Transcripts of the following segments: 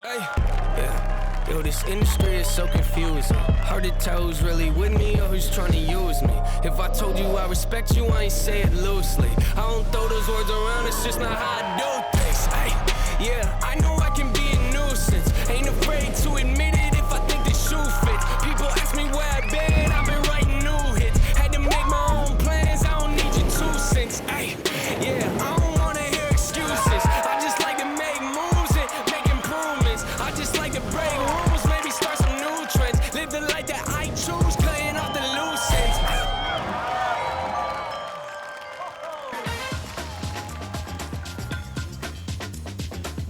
Hey, yeah. Yo, this industry is so confusing. Hard to tell who's really with me or who's trying to use me. If I told you I respect you, I ain't say it loosely. I don't throw those words around, it's just not how I do things. Hey, yeah, I know I can be a nuisance. Ain't afraid to admit it if I think the shoe fits. People ask me where I've been, I've been writing new hits. Had to make my own plans, I don't need your 2 cents. Hey, yeah, I don't wanna hear excuses. I just like to make moves and make improvements. I just like to break rules, maybe start some new trends. Live the life that I choose, cutting off the loose ends.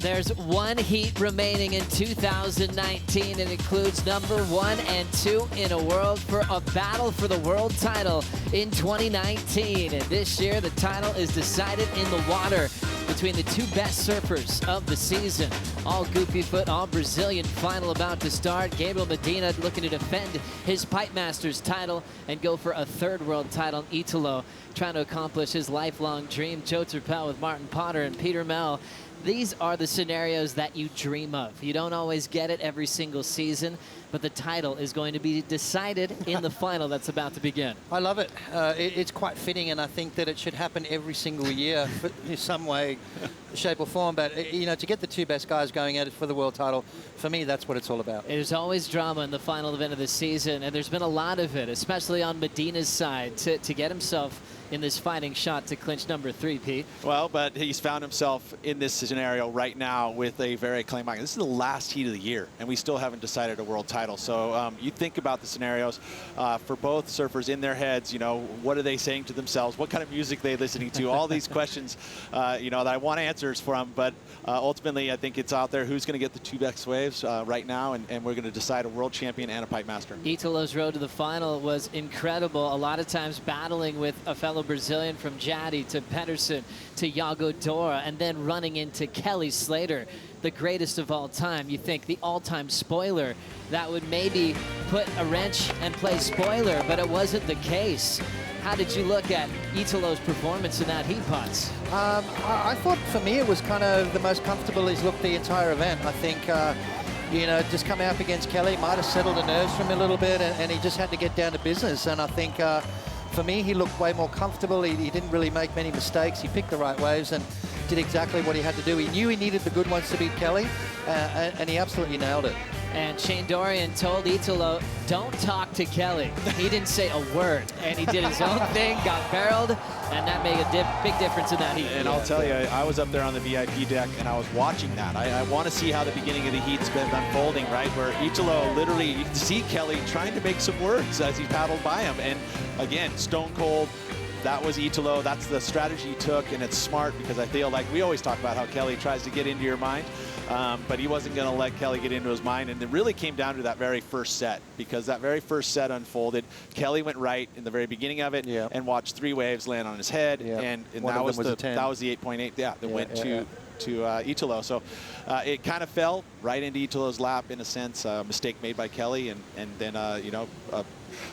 There's one heat remaining in 2019. It includes number 1 and 2 in a world for a battle for the world title in 2019. And this year, the title is decided in the water between the 2 best surfers of the season. All goofy foot, all Brazilian final about to start. Gabriel Medina looking to defend his Pipe Masters title and go for a 3rd world title. Italo trying to accomplish his lifelong dream. Joe Turpel with Martin Potter and Peter Mel. These are the scenarios that you dream of. You don't always get it every single season, but the title is going to be decided in the final that's about to begin. I love it. It's quite fitting, and I think that it should happen every single year in some way, shape or form. But, you know, to get the 2 best guys going at it for the world title, for me, that's what it's all about. There's always drama in the final event of the season, and there's been a lot of it, especially on Medina's side, to get himself in this fighting shot to clinch number 3, Pete. Well, but he's found himself in this scenario right now with a very acclaimed. This is the last heat of the year, and we still haven't decided a world title. So you think about the scenarios for both surfers in their heads. You know, what are they saying to themselves? What kind of music are they listening to? All these questions, you know, that I want answers from. But ultimately, I think it's out there. Who's going to get the 2 best waves right now? And we're going to decide a world champion and a pipe master. Italo's road to the final was incredible. A lot of times battling with a fellow Brazilian from Jadi to Pedersen to Yago Dora, and then running into Kelly Slater, the greatest of all time. You think the all-time spoiler that would maybe put a wrench and play spoiler, but it wasn't the case. How did you look at Italo's performance in that heat pots? I thought for me it was kind of the most comfortable he's looked the entire event. I think, you know, just coming up against Kelly might have settled the nerves from him a little bit, and he just had to get down to business. And I think for me, he looked way more comfortable. He didn't really make many mistakes. He picked the right waves and did exactly what he had to do. He knew he needed the good ones to beat Kelly, and he absolutely nailed it. And Shane Dorian told Italo, don't talk to Kelly. He didn't say a word, and he did his own thing, got barreled, and that made a big difference in that heat. And I'll tell you, I was up there on the VIP deck, and I was watching that. I want to see how the beginning of the heat's been unfolding, right? Where Italo literally, you can see Kelly trying to make some words as he paddled by him. And again, stone cold. That was Italo. That's the strategy he took, and it's smart because I feel like we always talk about how Kelly tries to get into your mind, but he wasn't going to let Kelly get into his mind. And it really came down to that very first set, because that very first set unfolded. Kelly went right in the very beginning of it, and watched 3 waves land on his head, and that was the 8.8. Yeah, that went to Italo. So it kind of fell right into Italo's lap in a sense. A mistake made by Kelly, and then you know,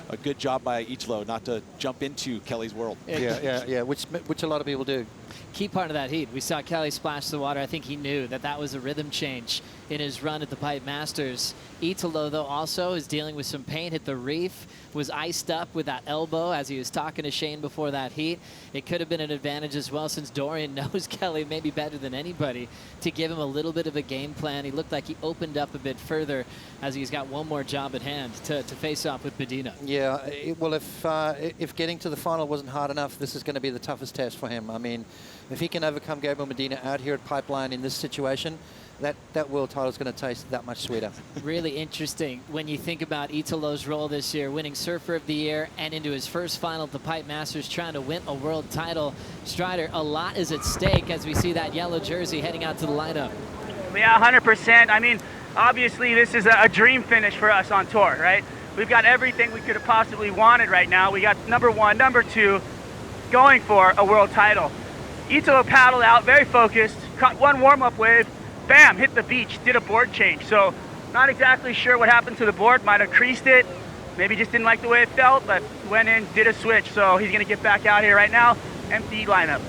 a good job by Italo not to jump into Kelly's world. Yeah, which a lot of people do. Key part of that heat, we saw Kelly splash the water. I think he knew that that was a rhythm change in his run at the Pipe Masters. Italo, though, also is dealing with some pain, hit the reef, was iced up with that elbow as he was talking to Shane before that heat. It could have been an advantage as well, since Dorian knows Kelly maybe better than anybody, to give him a little bit of a game plan. He looked like he opened up a bit further as he's got one more job at hand to face off with Medina. Yeah, well, if getting to the final wasn't hard enough, this is going to be the toughest test for him. I mean, if he can overcome Gabriel Medina out here at Pipeline in this situation, that world title is going to taste that much sweeter. Really interesting when you think about Italo's role this year, winning Surfer of the Year and into his first final at the Pipe Masters, trying to win a world title. Strider, a lot is at stake as we see that yellow jersey heading out to the lineup. Yeah, 100%. I mean, obviously this is a dream finish for us on tour, right? We've got everything we could have possibly wanted right now. We got number 1, number 2, going for a world title. Italo paddled out, very focused, caught 1 warm-up wave, bam, hit the beach, did a board change. So not exactly sure what happened to the board, might have creased it, maybe just didn't like the way it felt, but went in, did a switch. So he's gonna get back out here right now, empty lineup.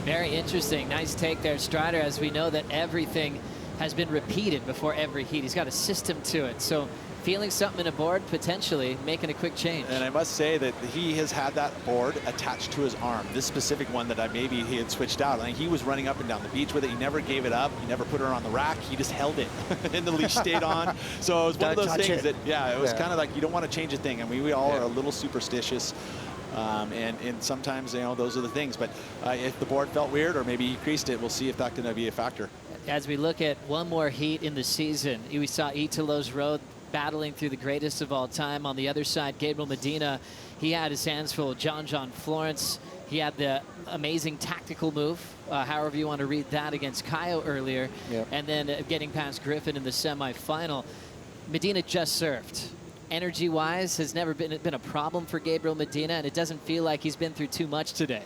Very interesting, nice take there, Strider, as we know that everything has been repeated before every heat. He's got a system to it. So feeling something in a board, potentially making a quick change. And I must say that he has had that board attached to his arm. This specific one that maybe he had switched out. I think he was running up and down the beach with it. He never gave it up. He never put her on the rack. He just held it and the leash stayed on. So it was one of those things that, it was kind of like you don't want to change a thing. I mean, we all are a little superstitious. And sometimes, those are the things. But if the board felt weird or maybe he creased it, we'll see if that's going to be a factor. As we look at one more heat in the season, we saw Italo's road battling through the greatest of all time. On the other side, Gabriel Medina, he had his hands full. John Florence, he had the amazing tactical move, however you want to read that, against Kaio earlier. Yep. And then getting past Griffin in the semifinal. Medina just served. Energy-wise, has never been a problem for Gabriel Medina, and it doesn't feel like he's been through too much today.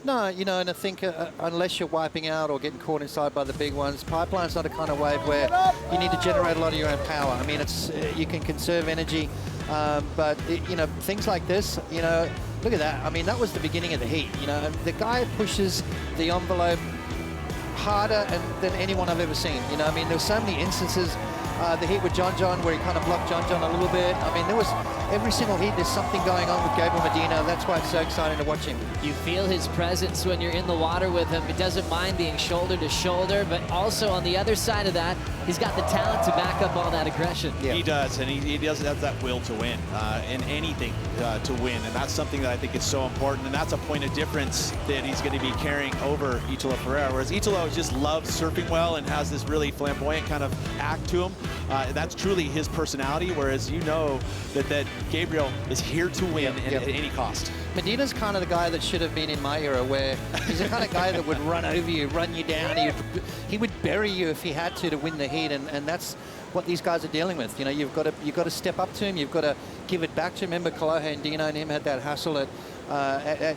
No, and I think unless you're wiping out or getting caught inside by the big ones, Pipeline's not a kind of wave where you need to generate a lot of your own power. I mean, it's you can conserve energy, but things like this, look at that. I mean, that was the beginning of the heat. The guy pushes the envelope harder than anyone I've ever seen. I mean, there's so many instances. The heat with John where he kind of blocked John a little bit. I mean, there was every single heat, there's something going on with Gabriel Medina. That's why it's so exciting to watch him. You feel his presence when you're in the water with him. He doesn't mind being shoulder to shoulder, but also on the other side of that, he's got the talent to back up all that aggression. Yeah. He does, and he does have that will to win, in anything to win, and that's something that I think is so important, and that's a point of difference that he's going to be carrying over Italo Ferreira, whereas Italo just loves surfing well and has this really flamboyant kind of act to him. That's truly his personality, whereas that Gabriel is here to win at any cost. Medina's kind of the guy that should have been in my era, where he's the kind of guy that would run over you, run you down. He would bury you if he had to win the heat, and that's what these guys are dealing with. You've got to step up to him. You've got to give it back to him. Remember, Kolohe and Dino and him had that hassle at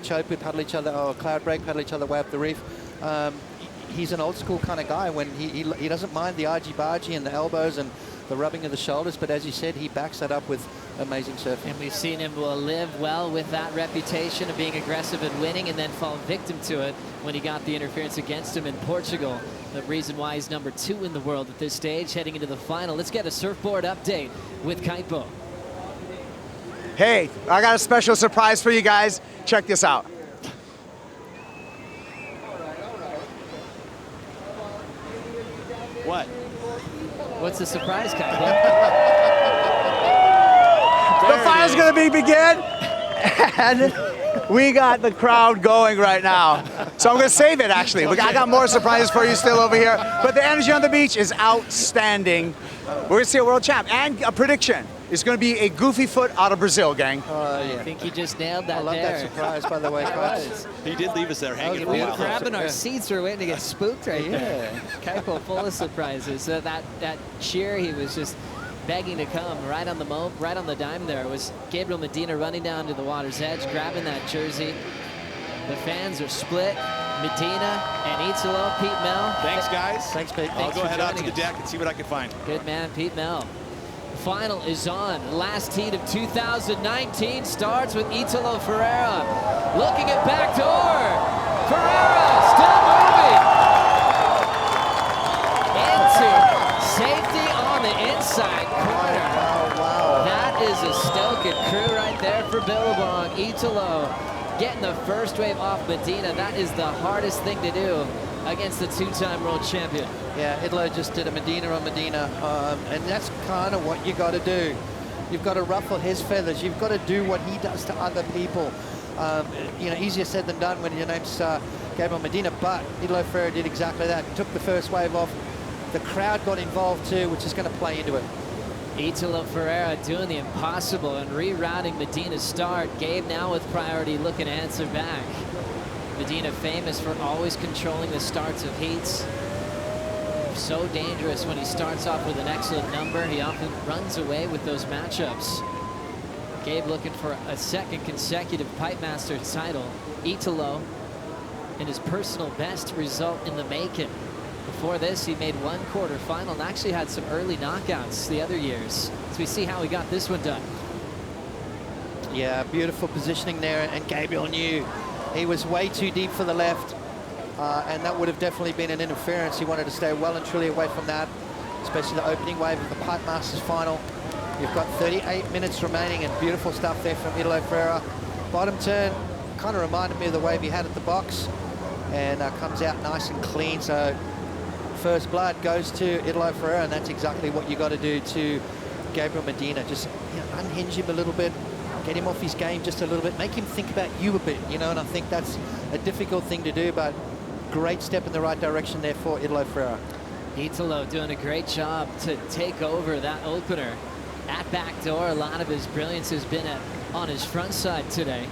Chopu, paddle each other, or Cloud Break, paddle each other way up the reef. He's an old school kind of guy when he doesn't mind the argy-bargy and the elbows and the rubbing of the shoulders, but as you said, he backs that up with amazing surfing. And we've seen him live well with that reputation of being aggressive and winning, and then fall victim to it when he got the interference against him in Portugal. The reason why he's #2 in the world at this stage, heading into the final. Let's get a surfboard update with Kaipo. Hey, I got a special surprise for you guys. Check this out. What? What's the surprise, Kaipo? The final's gonna begin, and we got the crowd going right now. So I'm gonna save it, actually. I got more surprises for you still over here, but the energy on the beach is outstanding. We're gonna see a world champ, and a prediction. It's gonna be a goofy foot out of Brazil, gang. I think he just nailed that. I love that surprise, by the way, guys. He did leave us there hanging for a We were while. grabbing our seats. We were waiting to get spooked right there. Kaipo full of surprises. So that cheer, he was just begging to come right on the dime there. It was Gabriel Medina running down to the water's edge, grabbing that jersey. The fans are split. Medina and Italo, Pete Mel. Thanks, guys. Thanks, Pete. I'll go head out to the us. deck and see what I can find. Good man, Pete Mel. The final is on. Last heat of 2019 starts with Italo Ferreira looking at backdoor. Ferreira still moving into safety on the inside corner. Wow. That is a Stoken crew right there for Billabong. Italo getting the first wave off Medina. That is the hardest thing to do against the two-time world champion. Yeah, Italo just did a Medina on Medina, and that's kind of what you got to do. You've got to ruffle his feathers. You've got to do what he does to other people. Easier said than done when your name's Gabriel Medina, but Italo Ferreira did exactly that. Took the first wave off. The crowd got involved too, which is going to play into it. Italo Ferreira doing the impossible and rerouting Medina's start. Gabe now with priority, looking to answer back. Medina famous for always controlling the starts of heats. So dangerous when he starts off with an excellent number. He often runs away with those matchups. Gabe looking for a second consecutive Pipe Master title. Italo in his personal best result in the making. Before this, he made one quarterfinal and actually had some early knockouts the other years. So we see how he got this one done. Yeah, beautiful positioning there, and Gabriel knew he was way too deep for the left, and that would have definitely been an interference. He wanted to stay well and truly away from that. especially the opening wave of the Pipe Masters final. You've got 38 minutes remaining, and beautiful stuff there from Italo Ferreira. Bottom turn kind of reminded me of the wave he had at the box, and comes out nice and clean. So first blood goes to Italo Ferreira, and that's exactly what you got to do to Gabriel Medina. Just unhinge him a little bit, get him off his game just a little bit, make him think about you a bit, and I think that's a difficult thing to do, but great step in the right direction there for Italo Ferreira. Italo doing a great job to take over that opener at backdoor. A lot of his brilliance has been on his front side today.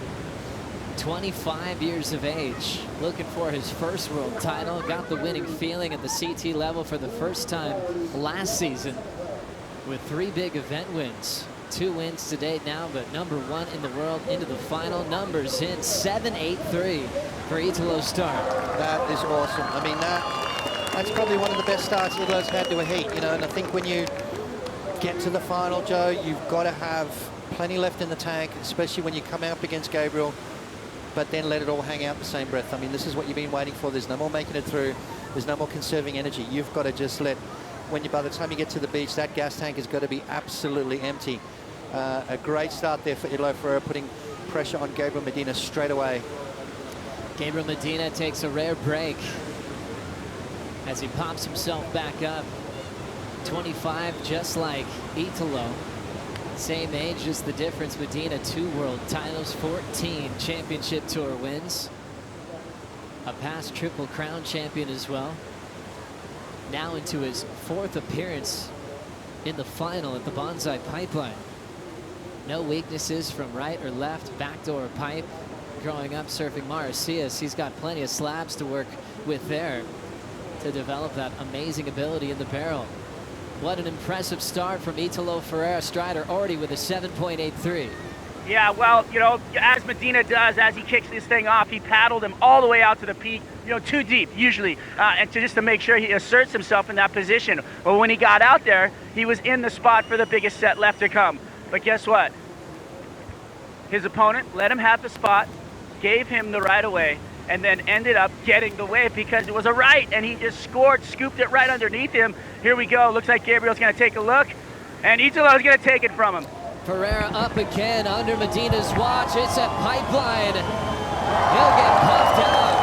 25 years of age, looking for his first world title. Got the winning feeling at the CT level for the first time last season with 3 big event wins. 2 wins to date now, but #1 in the world into the final. Numbers in 7-8-3 for Italo's start. That is awesome. I mean, that's probably one of the best starts Italo's had to a heat, and I think when you get to the final, Joe, you've got to have plenty left in the tank, especially when you come out against Gabriel, but then let it all hang out the same breath. I mean, this is what you've been waiting for. There's no more making it through. There's no more conserving energy. You've got to just let, by the time you get to the beach, that gas tank has got to be absolutely empty. A great start there for Italo Ferreira, putting pressure on Gabriel Medina straight away. Gabriel Medina takes a rare break as he pops himself back up. 25, just like Italo. Same age, just the difference. Medina, 2 world titles, 14 championship tour wins. A past Triple Crown champion as well. Now into his 4th appearance in the final at the Bonsai Pipeline. No weaknesses from right or left, backdoor pipe. Growing up surfing Mauritius, he's got plenty of slabs to work with there to develop that amazing ability in the barrel. What an impressive start from Italo Ferreira. Strider already with a 7.83. Yeah, well, as Medina does, as he kicks this thing off, he paddled him all the way out to the peak, too deep usually, and just to make sure he asserts himself in that position. But when he got out there, he was in the spot for the biggest set left to come. But guess what? His opponent let him have the spot, gave him the right of way, and then ended up getting the wave because it was a right, and he just scooped it right underneath him. Here we go. Looks like Gabriel's going to take a look, and Italo's going to take it from him. Ferreira up again under Medina's watch. It's a pipeline. He'll get puffed out.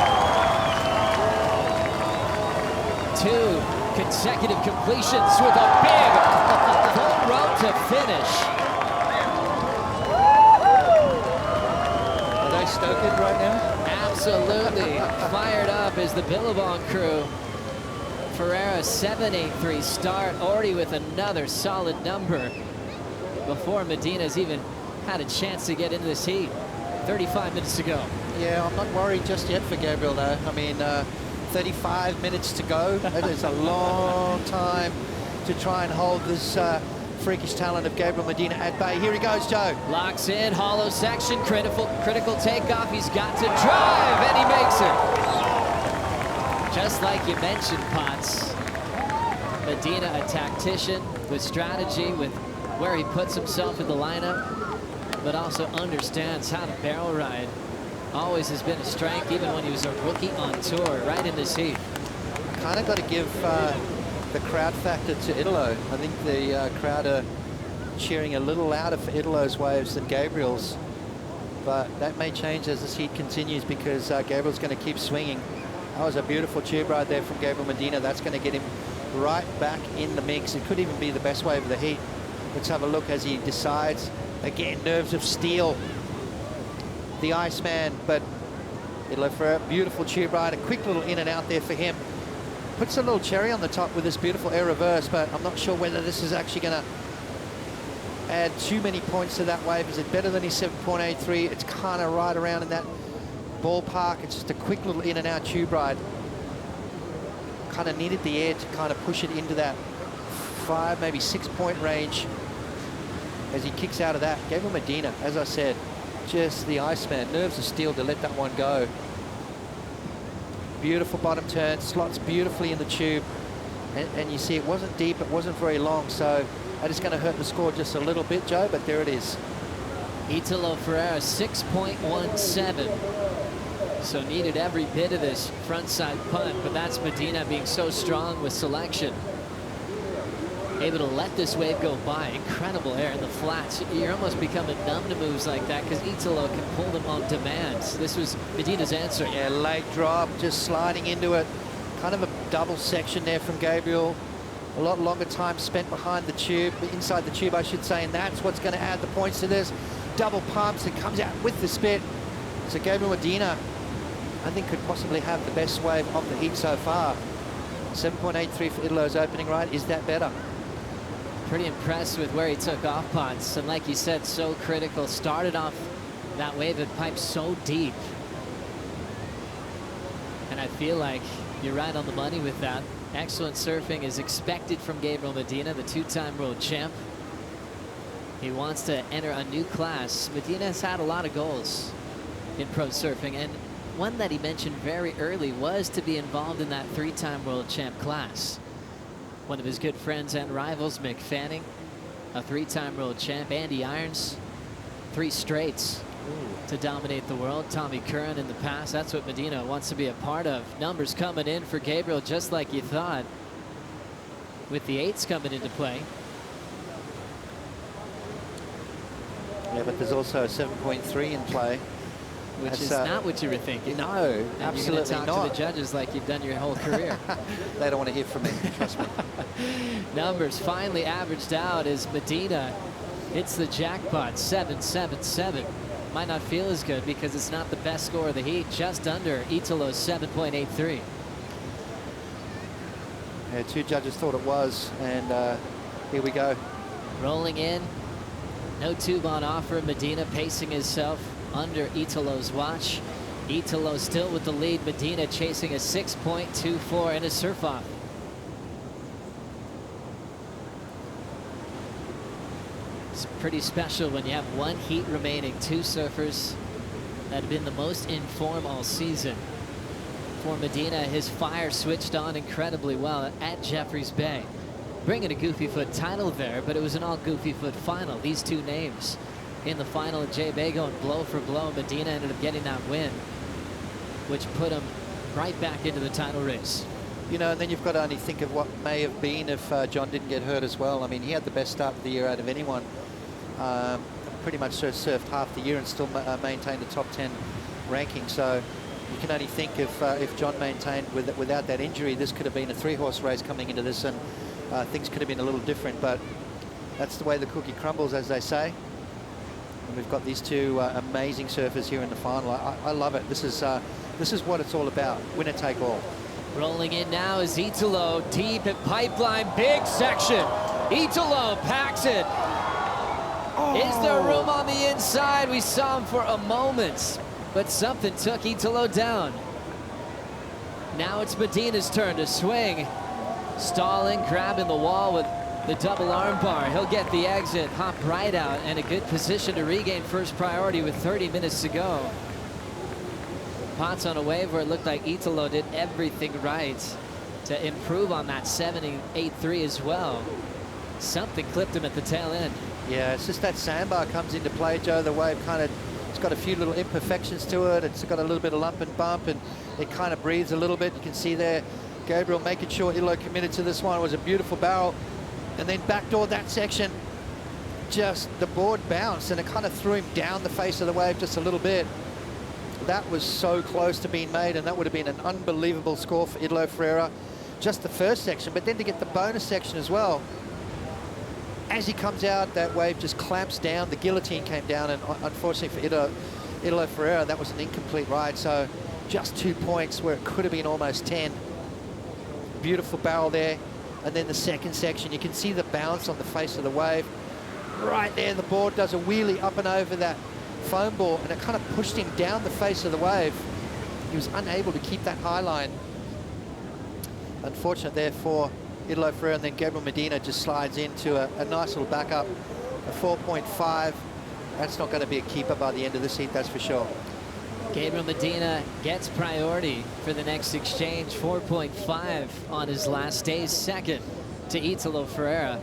2 consecutive completions with a big full row to finish. Are they stoked right now? Absolutely fired up is the Billabong crew. Ferreira 7.83 start, already with another solid number before Medina's even had a chance to get into this heat. 35 minutes to go. Yeah, I'm not worried just yet for Gabriel though. I mean, 35 minutes to go. That is a long time to try and hold this freakish talent of Gabriel Medina at bay. Here he goes, Joe. Locks in, hollow section, critical takeoff. He's got to drive, and he makes it. Just like you mentioned, Potts. Medina, a tactician with strategy, with where he puts himself in the lineup, but also understands how to barrel ride. Always has been a strength, even when he was a rookie on tour, right in this heat. Kind of got to give the crowd factor to Italo. I think the crowd are cheering a little louder for Italo's waves than Gabriel's, but that may change as this heat continues because Gabriel's going to keep swinging. That was a beautiful tube ride there from Gabriel Medina. That's going to get him right back in the mix. It could even be the best wave of the heat. Let's have a look as he decides. Again, nerves of steel, the Iceman, but Italo Ferreira, beautiful tube ride, a quick little in and out there for him. Puts a little cherry on the top with this beautiful air reverse, but I'm not sure whether this is actually going to add too many points to that wave. Is it better than his 7.83? It's kind of right around in that ballpark. It's just a quick little in and out tube ride. Kind of needed the air to kind of push it into that 5, maybe 6 point range as he kicks out of that. Gabriel Medina, as I said, just the Iceman, nerves of steel to let that one go. Beautiful bottom turn, slots beautifully in the tube, and you see it wasn't deep, it wasn't very long, so that is going to hurt the score just a little bit, Joe, but there it is. Italo Ferreira 6.17. So needed every bit of this frontside punt, but that's Medina being so strong with selection. able to let this wave go by. Incredible air in the flats. You're almost becoming numb to moves like that because Italo can pull them on demand. This was Medina's answer. Yeah, late drop, just sliding into it. Kind of a double section there from Gabriel. A lot longer time spent behind the tube, inside the tube, I should say, and that's what's going to add the points to this. Double pumps and comes out with the spit. So Gabriel Medina, I think, could possibly have the best wave of the heat so far. 7.83 for Italo's opening ride. Is that better? Pretty impressed with where he took off pots. And like you said, so critical. Started off that wave and piped so deep. And I feel like you're right on the money with that. Excellent surfing is expected from Gabriel Medina, the two-time world champ. He wants to enter a new class. Medina has had a lot of goals in pro surfing, and one that he mentioned very early was to be involved in that three-time world champ class. One of his good friends and rivals, Mick Fanning, a three-time world champ. Andy Irons, 3 straights to dominate the world. Tommy Curran in the past. That's what Medina wants to be a part of. Numbers coming in for Gabriel just like you thought, with the 8s coming into play. Yeah, but there's also a 7.3 in play. Which is not what you were thinking. No, absolutely you're gonna talk not. to the judges like you've done your whole career. They don't want to hear from me, trust me. Numbers finally averaged out as Medina hits the jackpot, 777. Might not feel as good because it's not the best score of the heat, just under Italo's 7.83. Yeah, 2 judges thought it was, and here we go. Rolling in, no tube on offer. Medina pacing himself under Italo's watch. Italo still with the lead. Medina chasing a 6.24 in a surf-off. It's pretty special when you have 1 heat remaining. 2 surfers that have been the most in form all season. For Medina, his fire switched on incredibly well at Jeffreys Bay. Bringing a Goofy Foot title there, but it was an all Goofy Foot final. These 2 names in the final at J Bay going blow for blow. Medina ended up getting that win, which put him right back into the title race. You know, and then you've got to only think of what may have been if John didn't get hurt as well. I mean, he had the best start of the year out of anyone. Pretty much surfed half the year and still maintained the top 10 ranking. So you can only think if John maintained without that injury, this could have been a 3-horse race coming into this, and things could have been a little different. But that's the way the cookie crumbles, as they say. And we've got these 2 amazing surfers here in the final. I love it. This is what it's all about. Winner take all. Rolling in now is Italo, deep at pipeline, big section. Italo packs it. Is there room on the inside? We saw him for a moment, but something took Italo down. Now it's Medina's turn to swing. Stalling, grabbing the wall with the double arm bar. He'll get the exit, hop right out, and a good position to regain first priority with 30 minutes to go. Pots on a wave where it looked like Italo did everything right to improve on that 7.83 as well. Something clipped him at the tail end. Yeah, it's just that sandbar comes into play, Joe. The wave kind of, it's got a few little imperfections to it. It's got a little bit of lump and bump, and it kind of breathes a little bit. You can see there, Gabriel making sure Italo committed to this one. It was a beautiful barrel. And then backdoor that section, just the board bounced, and it kind of threw him down the face of the wave just a little bit. That was so close to being made, and that would have been an unbelievable score for Italo Ferreira. Just the first section, but then to get the bonus section as well. As he comes out, that wave just clamps down. The guillotine came down, and unfortunately for Italo Ferreira, that was an incomplete ride. So just 2 points where it could have been almost 10. Beautiful barrel there. And then the second section, you can see the bounce on the face of the wave. Right there, the board does a wheelie up and over that foam ball, and it kind of pushed him down the face of the wave. He was unable to keep that high line. Unfortunate there for Italo Ferreira, and then Gabriel Medina just slides into a nice little backup, a 4.5. That's not going to be a keeper by the end of this heat, that's for sure. Gabriel Medina gets priority for the next exchange, 4.5 on his last day, second to Italo Ferreira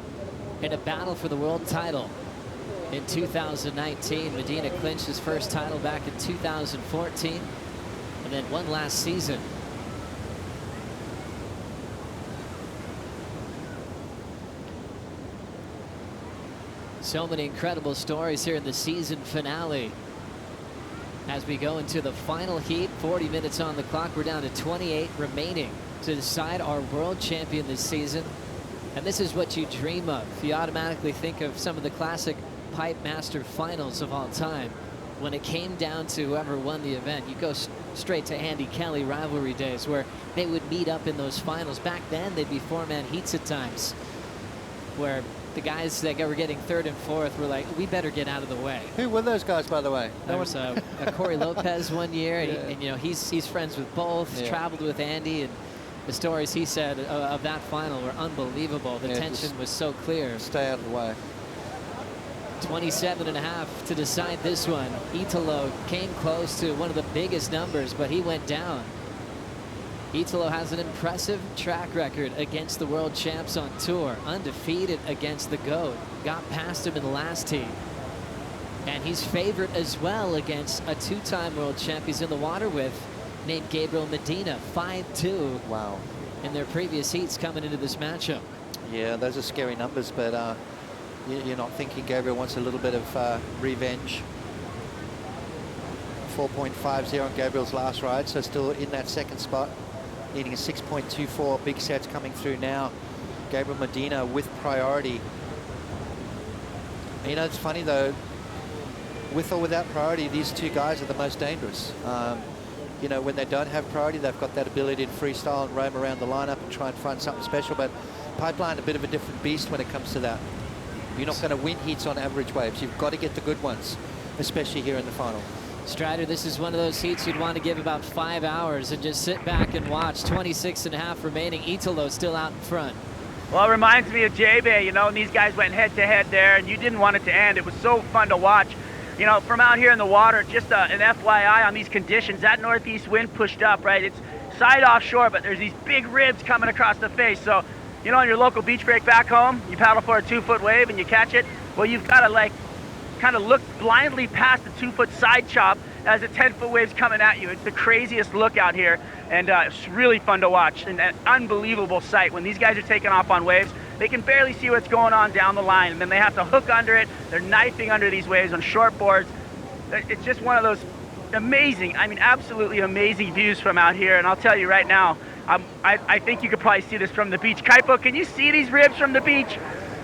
in a battle for the world title. In 2019, Medina clinched his first title back in 2014, and then one last season. So many incredible stories here in the season finale. As we go into the final heat, 40 minutes on the clock. We're down to 28 remaining to decide our world champion this season. And this is what you dream of. You automatically think of some of the classic Pipe Master finals of all time. When it came down to whoever won the event, you go straight to Andy Kelly rivalry days where they would meet up in those finals. Back then, they'd be 4-man heats at times where the guys that were getting 3rd and 4th were like, we better get out of the way. Who were those guys, by the way? There was a Corey Lopez one year, Yeah. and you know, he's friends with both, Yeah. traveled with Andy, and the stories he said of that final were unbelievable. The Yeah, tension was so clear. Stay out of the way. 27.5 to decide this one. Italo came close to one of the biggest numbers, but he went down. Italo has an impressive track record against the world champs on tour. Undefeated against the GOAT. Got past him in the last heat. And he's favored as well against a 2-time world champ he's in the water with, named Gabriel Medina, 5-2. Wow. In their previous heats coming into this matchup. Yeah, those are scary numbers, but you're not thinking Gabriel wants a little bit of revenge. 4.50 on Gabriel's last ride, so still in that second spot. Needing a 6.24, big sets coming through now. Gabriel Medina with priority. You know, it's funny though, with or without priority, these two guys are the most dangerous. You know, when they don't have priority, they've got that ability to freestyle and roam around the lineup and try and find something special, but Pipeline, a bit of a different beast when it comes to that. You're not going to win heats on average waves. You've got to get the good ones, especially here in the final. Strider, this is one of those heats you'd want to give about 5 hours and just sit back and watch. 26.5 remaining. Italo still out in front. Well, it reminds me of J-Bay, you know, and these guys went head-to-head there, and you didn't want it to end. It was so fun to watch. You know, from out here in the water, just an FYI on these conditions, that northeast wind pushed up, right? It's side offshore, but there's these big ribs coming across the face. So, you know, on your local beach break back home, you paddle for a 2-foot wave and you catch it. Well, you've got to, like, kind of look blindly past the 2-foot side chop as the 10-foot wave's coming at you. It's the craziest look out here, and it's really fun to watch, and an unbelievable sight. When these guys are taking off on waves, they can barely see what's going on down the line, and then they have to hook under it. They're knifing under these waves on short boards. It's just one of those amazing, I mean, absolutely amazing views from out here, and I'll tell you right now, I think you could probably see this from the beach. Kaipo, can you see these ribs from the beach?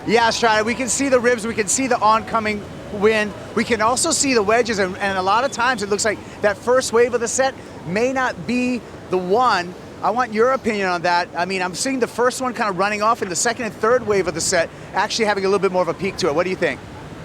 Yeah, Strider, we can see the ribs, we can see the oncoming wind. We can also see the wedges, and a lot of times it looks like that first wave of the set may not be the one. I want your opinion on that. I mean, I'm seeing the first one kind of running off, and the second and third wave of the set actually having a little bit more of a peak to it. What do you think?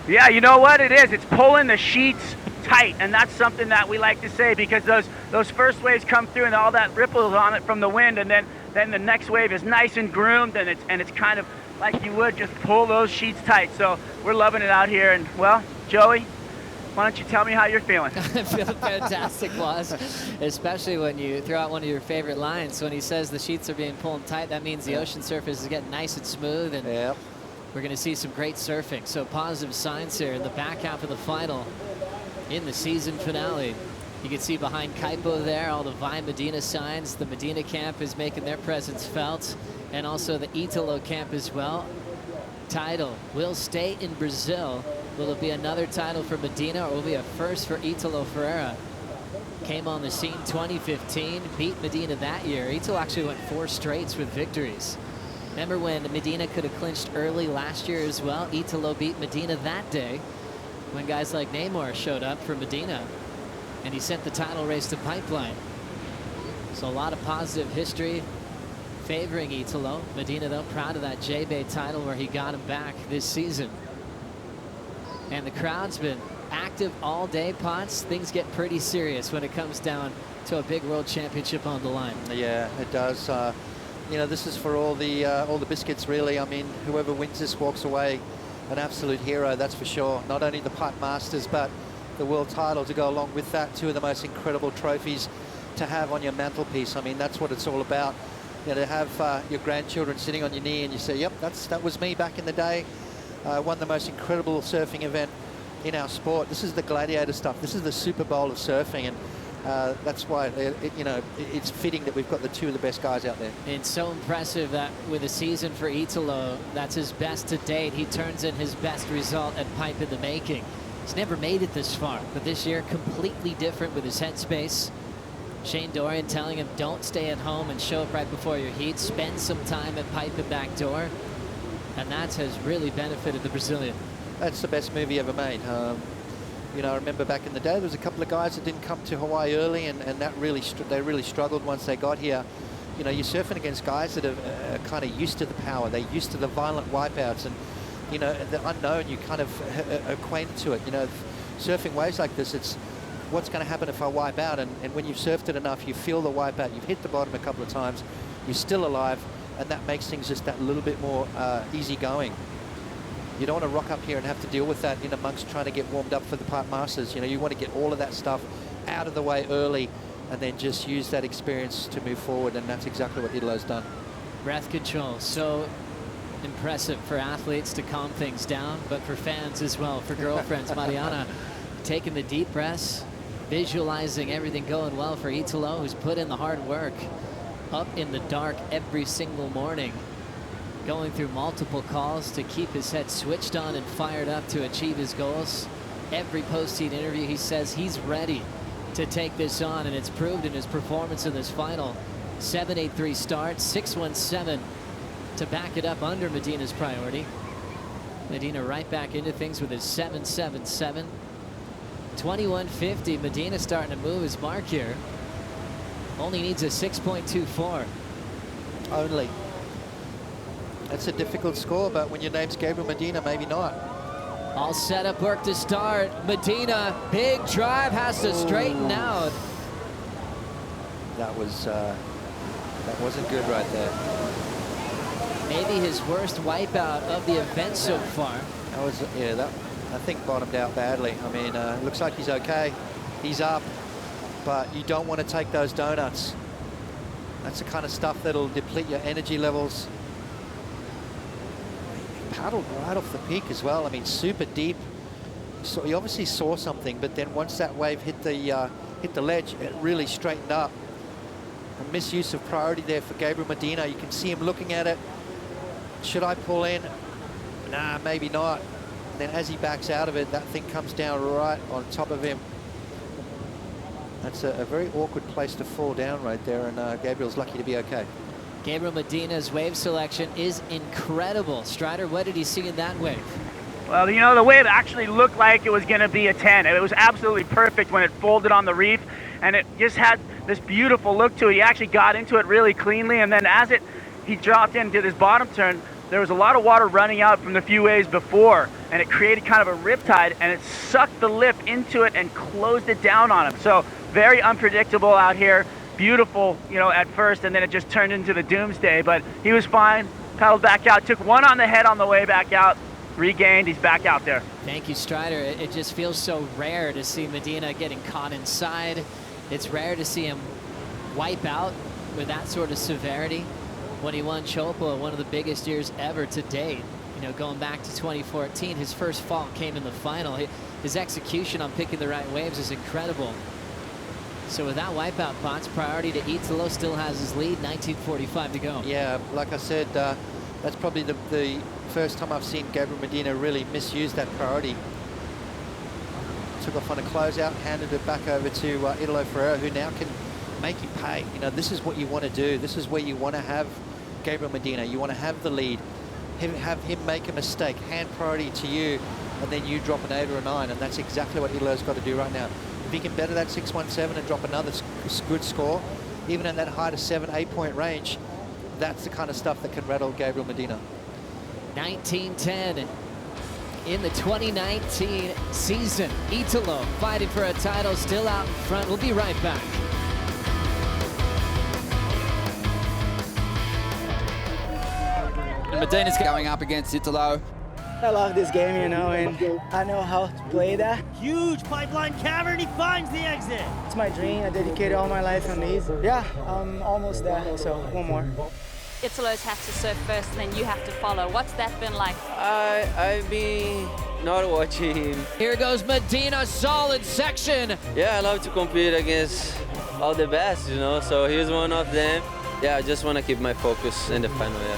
Yeah, you know what it is? It's pulling the sheets tight, and that's something that we like to say, because those first waves come through and all that ripples on it from the wind, and then the next wave is nice and groomed, and it's kind of like you would just pull those sheets tight. So we're loving it out here. And well, Joey, why don't you tell me how you're feeling? I'm feeling fantastic, Boss. Especially when you throw out one of your favorite lines. When he says the sheets are being pulled tight, that means the ocean surface is getting nice and smooth, and we're going to see some great surfing. So positive signs here in the back half of the final in the season finale. You can see behind Kaipo there all the Vi Medina signs. The Medina camp is making their presence felt, and also the Italo camp as well. Title will stay in Brazil. Will it be another title for Medina, or will it be a first for Italo Ferreira? Came on the scene 2015, beat Medina that year. Italo actually went 4 straights with victories. Remember when Medina could have clinched early last year as well? Italo beat Medina that day when guys like Neymar showed up for Medina, and he sent the title race to Pipeline. So a lot of positive history favoring Italo. Medina, though, proud of that J-Bay title where he got him back this season. And the crowd's been active all day, Potts. Things get pretty serious when it comes down to a big world championship on the line. Yeah, it does. You know, this is for all the biscuits, really. I mean, whoever wins this walks away an absolute hero, that's for sure. Not only the Pipe Masters, but the world title to go along with that. 2 of the most incredible trophies to have on your mantelpiece. I mean, that's what it's all about. You know, to have your grandchildren sitting on your knee and you say, yep, that was me back in the day. Won the most incredible surfing event in our sport. This is the gladiator stuff. This is the Super Bowl of surfing, and That's why, it's fitting that we've got the two of the best guys out there. It's so impressive that with a season for Italo, that's his best to date. He turns in his best result at Pipe in the Making. He's never made it this far, but this year completely different with his headspace. Shane Dorian telling him, don't stay at home and show up right before your heat. Spend some time at Pipe and backdoor. And that has really benefited the Brazilian. That's the best move he ever made. I remember back in the day, there was a couple of guys that didn't come to Hawaii early, and that they really struggled once they got here. You're surfing against guys that are kind of used to the power. They're used to the violent wipeouts, and, the unknown, you kind of acquainted to it. Surfing waves like this, it's what's going to happen if I wipe out, and when you've surfed it enough, you feel the wipeout, you've hit the bottom a couple of times, you're still alive, and that makes things just that little bit more easygoing. You don't want to rock up here and have to deal with that in amongst trying to get warmed up for the Pipe Masters. You want to get all of that stuff out of the way early and then just use that experience to move forward, and that's exactly what Italo's done. Breath control, so impressive for athletes to calm things down, but for fans as well, for girlfriends. Mariana taking the deep breaths, visualizing everything going well for Italo, who's put in the hard work, up in the dark every single morning, going through multiple calls to keep his head switched on and fired up to achieve his goals. Every post-heat interview, he says he's ready to take this on, and it's proved in his performance in this final. 7.83 start, 6.17 to back it up under Medina's priority. Medina right back into things with his 7.77. 21.50, Medina starting to move his mark here. Only needs a 6.24. Only. That's a difficult score, but when your name's Gabriel Medina, maybe not. All set up work to start. Medina, big drive, has to straighten out. That wasn't good right there. Maybe his worst wipeout of the event so far. That was, that I think bottomed out badly. I mean, looks like he's okay. He's up, but you don't want to take those donuts. That's the kind of stuff that'll deplete your energy levels. Paddled right off the peak as well. I mean, super deep. So he obviously saw something, but then once that wave hit the ledge, it really straightened up. A misuse of priority there for Gabriel Medina. You can see him looking at it. Should I pull in? Nah, maybe not. And then as he backs out of it, that thing comes down right on top of him. That's a very awkward place to fall down right there, and Gabriel's lucky to be okay. Gabriel Medina's wave selection is incredible. Strider, what did he see in that wave? Well, the wave actually looked like it was going to be a 10. It was absolutely perfect when it folded on the reef, and it just had this beautiful look to it. He actually got into it really cleanly, and then as he dropped into this bottom turn, there was a lot of water running out from the few waves before, and it created kind of a riptide, and it sucked the lip into it and closed it down on him. So very unpredictable out here. Beautiful, at first, and then it just turned into the doomsday, but he was fine, paddled back out, took one on the head on the way back out, regained, he's back out there. Thank you, Strider. It just feels so rare to see Medina getting caught inside. It's rare to see him wipe out with that sort of severity. When he won Chopo, one of the biggest years ever to date, going back to 2014, his first fault came in the final. His execution on picking the right waves is incredible. So with that wipeout, Potts, priority to Italo, still has his lead, 19:45 to go. Yeah, like I said, that's probably the first time I've seen Gabriel Medina really misuse that priority. Took off on a closeout, handed it back over to Italo Ferreira, who now can make you pay. This is what you want to do. This is where you want to have Gabriel Medina. You want to have the lead, have him make a mistake, hand priority to you, and then you drop an 8 or a 9, and that's exactly what Italo's got to do right now. If he can better that 6.17 and drop another good score, even in that high to 7-8 point range, that's the kind of stuff that can rattle Gabriel Medina. 19:10 in the 2019 season. Italo fighting for a title, still out in front. We'll be right back. Medina's going up against Italo. I love this game, and I know how to play that. Huge pipeline cavern, he finds the exit. It's my dream. I dedicated all my life on these. Yeah, I'm almost there, so one more. Italo's have to serve first and then you have to follow. What's that been like? I've been not watching him. Here goes Medina, solid section. Yeah, I love to compete against all the best, you know, so he's one of them. Yeah, I just want to keep my focus in the final, yeah.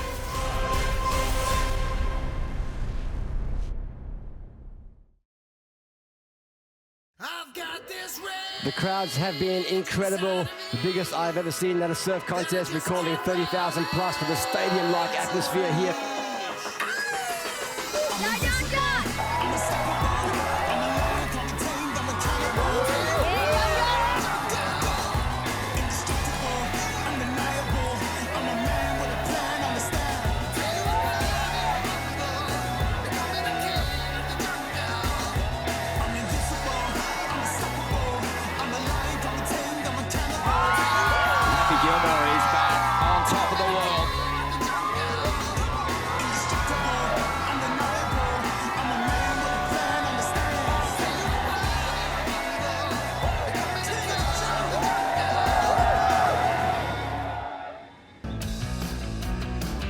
The crowds have been incredible, the biggest I've ever seen at a surf contest, recording 30,000 plus with a stadium-like atmosphere here.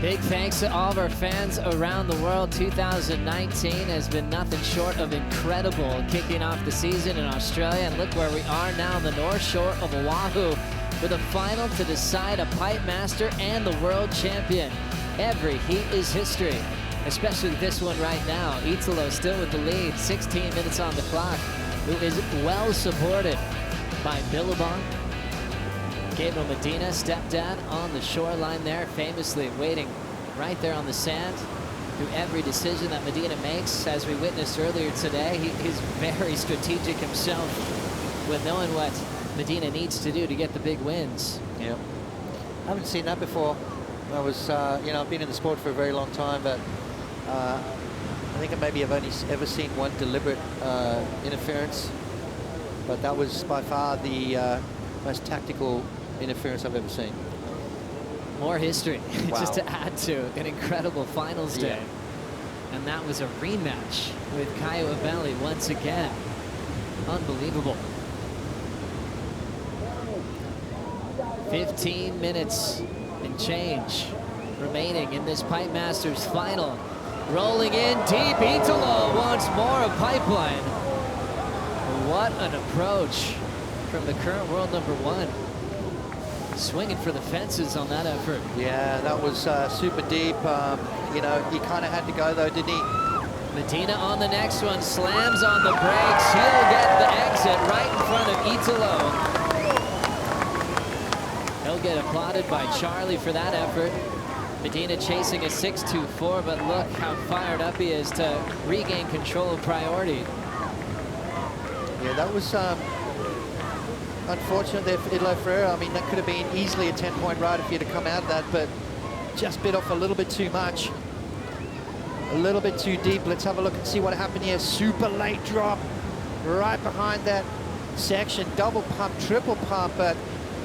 Big thanks to all of our fans around the world. 2019 has been nothing short of incredible, kicking off the season in Australia. And look where we are now, the North Shore of Oahu, with a final to decide a pipe master and the world champion. Every heat is history, especially this one right now. Italo still with the lead, 16 minutes on the clock, who is well supported by Billabong. Gabriel Medina, stepdad, on the shoreline there, famously waiting right there on the sand through every decision that Medina makes. As we witnessed earlier today, he's very strategic himself with knowing what Medina needs to do to get the big wins. Yeah, I haven't seen that before. I was, you know, I've been in the sport for a very long time, but I think maybe I've only ever seen one deliberate interference, but that was by far the most tactical interference I've ever seen. More history, Wow. just to add to an incredible finals day. Yeah. And that was a rematch with Caio Abelli once again. Unbelievable. 15 minutes and change remaining in this Pipe Masters final. Rolling in deep, Italo wants more of Pipeline. What an approach from the current world number one. Swinging for the fences on that effort. Yeah, that was super deep. You know, he kind of had to go though, didn't he? Medina on the next one, slams on the brakes. He'll get the exit right in front of Italo. He'll get applauded by Charlie for that effort. Medina chasing a 6.24, but look how fired up he is to regain control of priority. Yeah, that was unfortunate there for Italo Ferreira. I mean, that could have been easily a 10-point ride if he had come out of that, but just bit off a little bit too much. A little bit too deep. Let's have a look and see what happened here. Super late drop right behind that section. Double pump, triple pump, but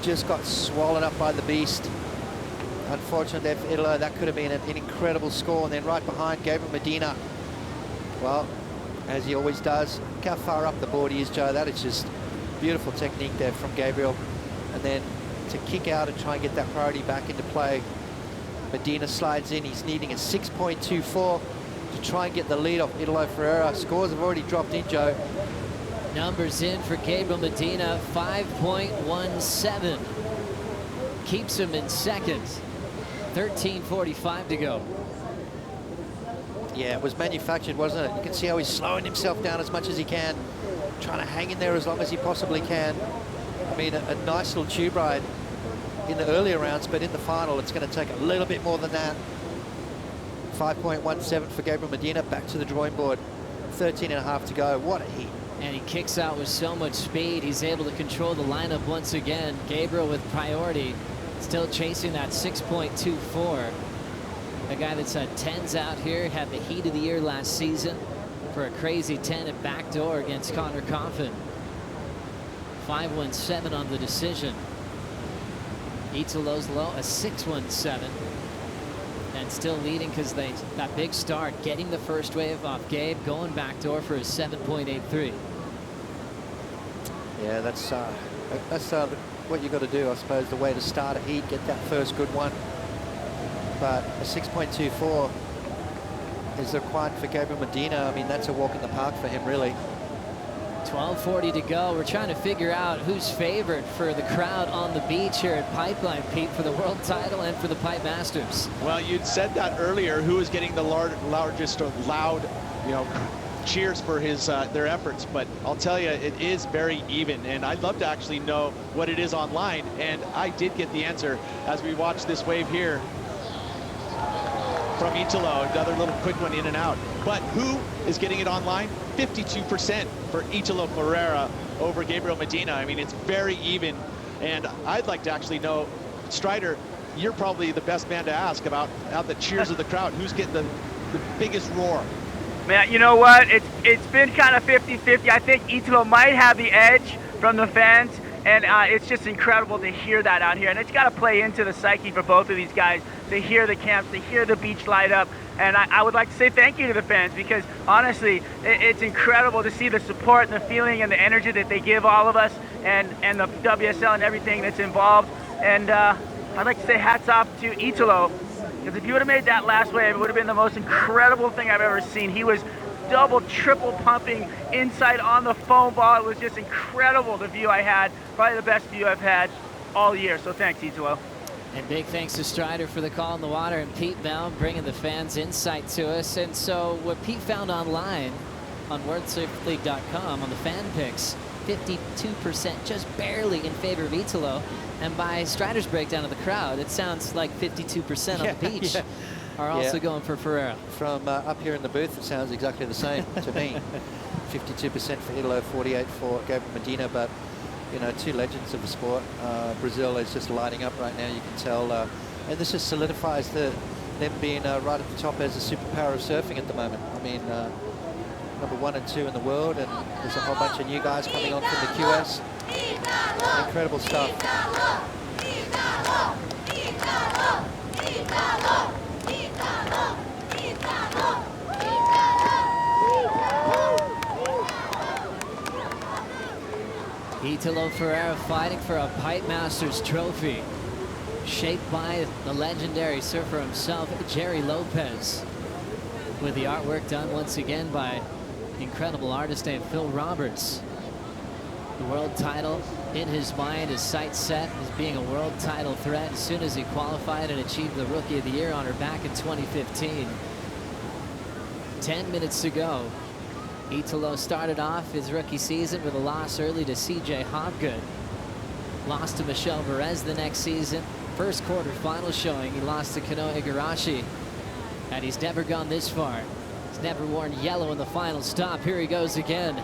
just got swallowed up by the beast. Unfortunately for Italo, that could have been an incredible score. And then right behind, Gabriel Medina. Well, as he always does. Look how far up the board he is, Joe. That is just beautiful technique there from Gabriel. And then to kick out and try and get that priority back into play. Medina slides in. He's needing a 6.24 to try and get the lead off Italo Ferreira. Scores have already dropped in, Joe. Numbers in for Gabriel Medina, 5.17. Keeps him in second. 13:45 to go. Yeah, it was manufactured, wasn't it? You can see how he's slowing himself down as much as he can, trying to hang in there as long as he possibly can. I mean, a nice little tube ride in the earlier rounds, but in the final, it's going to take a little bit more than that. 5.17 for Gabriel Medina, back to the drawing board. 13.5 to go. What a heat. And he kicks out with so much speed. He's able to control the lineup once again. Gabriel with priority, still chasing that 6.24. A guy that's had 10s out here, had the heat of the year last season for a crazy 10 at backdoor against Connor Coffin. 5.17 on the decision. Italo's low, a 6.17. And still leading because that big start, getting the first wave off Gabe, going backdoor for a 7.83. Yeah, that's what you got to do, I suppose, the way to start a heat, get that first good one. but a 6.24 is required for Gabriel Medina. I mean, that's a walk in the park for him, really. 12:40 to go. We're trying to figure out who's favored for the crowd on the beach here at Pipeline, Pete, for the world title and for the Pipe Masters. Well, you'd said that earlier, who is getting the largest loud, you know, cheers for his their efforts, but I'll tell you, it is very even, and I'd love to actually know what it is online, and I did get the answer as we watch this wave here from Italo. Another little quick one in and out. But who is getting it online? 52% for Italo Ferreira over Gabriel Medina. I mean, it's very even, and I'd like to actually know, Strider, you're probably the best man to ask about how the cheers of the crowd. Who's getting the biggest roar? Man, you know what? It's been kind of 50-50. I think Italo might have the edge from the fans, and it's just incredible to hear that out here. And it's got to play into the psyche for both of these guys, to hear the camps, to hear the beach light up. And I would like to say thank you to the fans, because honestly, it's incredible to see the support and the feeling and the energy that they give all of us, and the WSL and everything that's involved. And I'd like to say hats off to Italo, because if you would have made that last wave, it would have been the most incredible thing I've ever seen. He was double, triple pumping inside on the foam ball. It was just incredible, the view I had. Probably the best view I've had all year. So thanks, Italo. And big thanks to Strider for the call in the water, and Pete Bell bringing the fans' insight to us. And so what Pete found online on WorldSurfLeague.com on the fan picks, 52% just barely in favor of Italo. And by Strider's breakdown of the crowd, it sounds like 52% on the beach are also going for Ferreira. From up here in the booth, it sounds exactly the same to me. 52% for Italo, 48% for Gabriel Medina, but you know, two legends of the sport. Brazil is just lighting up right now, you can tell. And this just solidifies them being right at the top as a superpower of surfing at the moment. I mean, number 1 and 2 in the world, and there's a whole bunch of new guys coming on from the QS. Incredible stuff. Italo Ferreira fighting for a Pipe Masters trophy, shaped by the legendary surfer himself, Jerry Lopez, with the artwork done once again by incredible artist named Phil Roberts. The world title in his mind, his sights set as being a world title threat as soon as he qualified and achieved the Rookie of the Year honor back in 2015. 10 minutes to go. Italo started off his rookie season with a loss early to CJ Hobgood. Lost to Michelle Perez the next season. First quarterfinal showing, he lost to Kano Igarashi. And he's never gone this far. He's never worn yellow in the final stop. Here he goes again.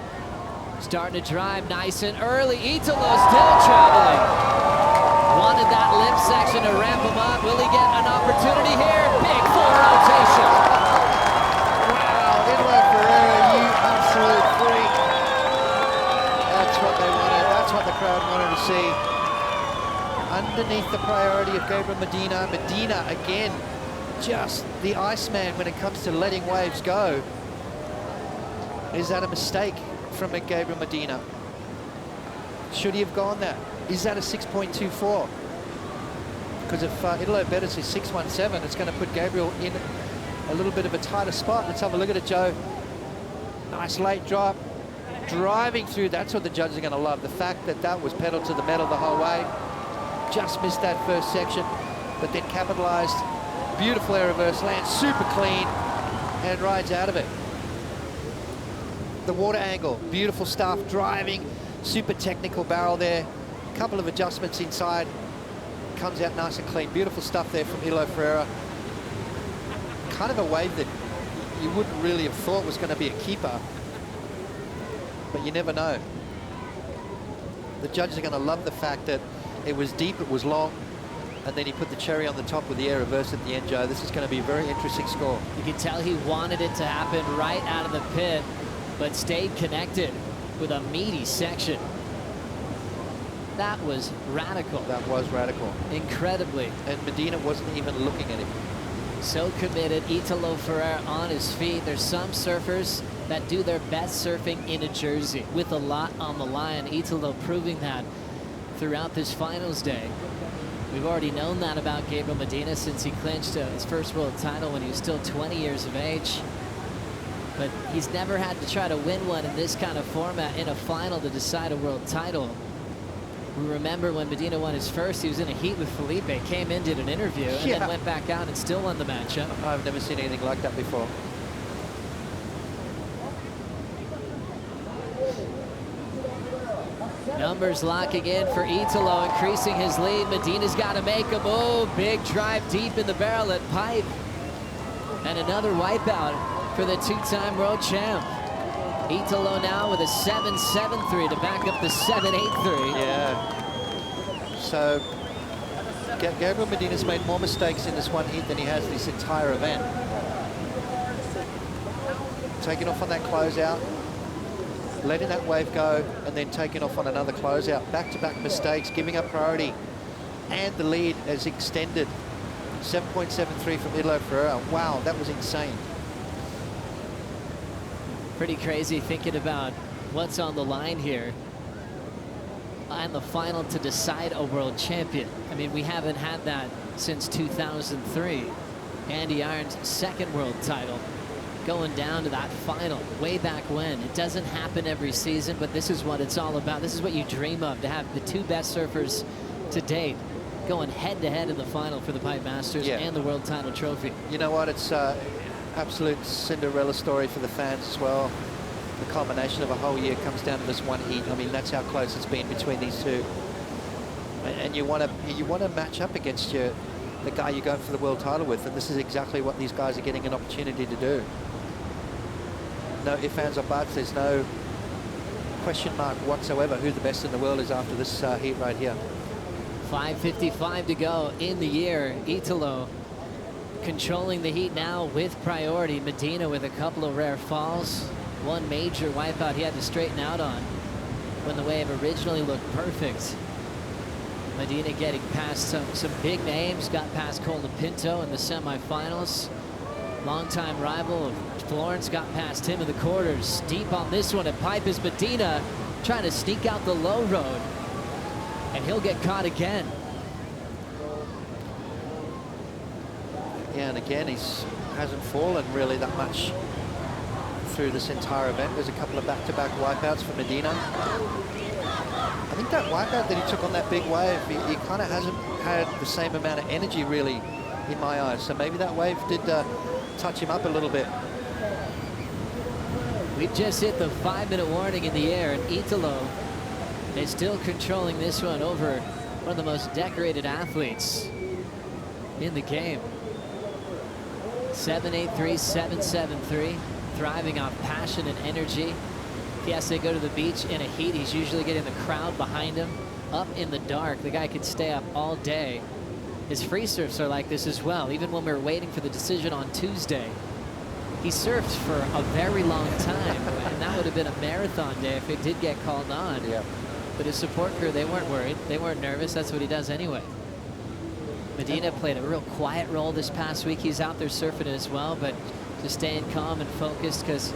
Starting to drive nice and early. Italo still traveling. Wanted that lip section to ramp him up. Will he get an opportunity here? Big full rotation. Wow, Italo Ferreira, you absolute freak. That's what they wanted. That's what the crowd wanted to see. Underneath the priority of Gabriel Medina. Medina, again, just the Iceman when it comes to letting waves go. Is that a mistake from Gabriel Medina? Should he have gone that? Is that a 6.24? Because if Italo betters his 6.17, it's going to put Gabriel in a little bit of a tighter spot. Let's have a look at it, Joe. Nice late drop. Driving through, that's what the judges are going to love. The fact that that was pedal to the metal the whole way. Just missed that first section, but then capitalized. Beautiful air reverse, lands super clean, and rides out of it. The water angle, beautiful stuff. Driving, super technical barrel there. A couple of adjustments inside. Comes out nice and clean. Beautiful stuff there from Italo Ferreira. Kind of a wave that you wouldn't really have thought was going to be a keeper, but you never know. The judges are going to love the fact that it was deep, it was long, and then he put the cherry on the top with the air reverse at the end, Joe. This is going to be a very interesting score. You can tell he wanted it to happen right out of the pit, but stayed connected with a meaty section. That was radical. That was radical. Incredibly. And Medina wasn't even looking at him. So committed. Italo Ferreira on his feet. There's some surfers that do their best surfing in a jersey with a lot on the line. Italo proving that throughout this finals day. We've already known that about Gabriel Medina since he clinched his first world title when he was still 20 years of age. But he's never had to try to win one in this kind of format in a final to decide a world title. We remember when Medina won his first, he was in a heat with Felipe, came in, did an interview, and then went back out and still won the matchup. I've never seen anything like that before. Numbers locking in for Italo, increasing his lead. Medina's got to make a move. Big drive deep in the barrel at pipe. And another wipeout for the two-time world champ. Italo now with a 7-7-3 to back up the 7-8-3. Yeah. So Gabriel Medina's made more mistakes in this one heat than he has this entire event. Taking off on that closeout, letting that wave go, and then taking off on another closeout. Back-to-back mistakes, giving up priority, and the lead has extended. 7.73 from Italo Ferreira. Wow, that was insane. Pretty crazy thinking about what's on the line here. And the final to decide a world champion. I mean, we haven't had that since 2003. Andy Iron's second world title. Going down to that final way back when. It doesn't happen every season, but this is what it's all about. This is what you dream of, to have the two best surfers to date going head-to-head in the final for the Pipe Masters and the world title trophy. You know what? It's absolute Cinderella story for the fans as well. The combination of a whole year comes down to this one heat. I mean, that's how close it's been between these two. And you want to match up against the guy you go for the world title with, and this is exactly what these guys are getting an opportunity to do. No ifs, ands, or buts. There's no question mark whatsoever who the best in the world is after this heat right here. 5:55 to go in the year. Italo controlling the heat now with priority. Medina with a couple of rare falls. One major wipeout he had to straighten out on when the wave originally looked perfect. Medina getting past some big names. Got past Colapinto in the semifinals. Longtime rival of Florence got past him in the quarters. Deep on this one at pipe is Medina trying to sneak out the low road. And he'll get caught again. Yeah, and again, hasn't fallen really that much through this entire event. There's a couple of back-to-back wipeouts for Medina. I think that wipeout that he took on that big wave, he kind of hasn't had the same amount of energy really in my eyes. So maybe that wave did touch him up a little bit. We just hit the 5-minute warning in the air, and Italo is still controlling this one over one of the most decorated athletes in the game. 7-8-3, 7-7-3, thriving off passion and energy. If he has to go to the beach in a heat, he's usually getting the crowd behind him. Up in the dark, the guy could stay up all day. His free surfs are like this as well. Even when we were waiting for the decision on Tuesday, he surfed for a very long time, and that would have been a marathon day if it did get called on. Yeah. But his support crew, they weren't worried. They weren't nervous. That's what he does anyway. Medina played a real quiet role this past week. He's out there surfing as well, but just staying calm and focused because,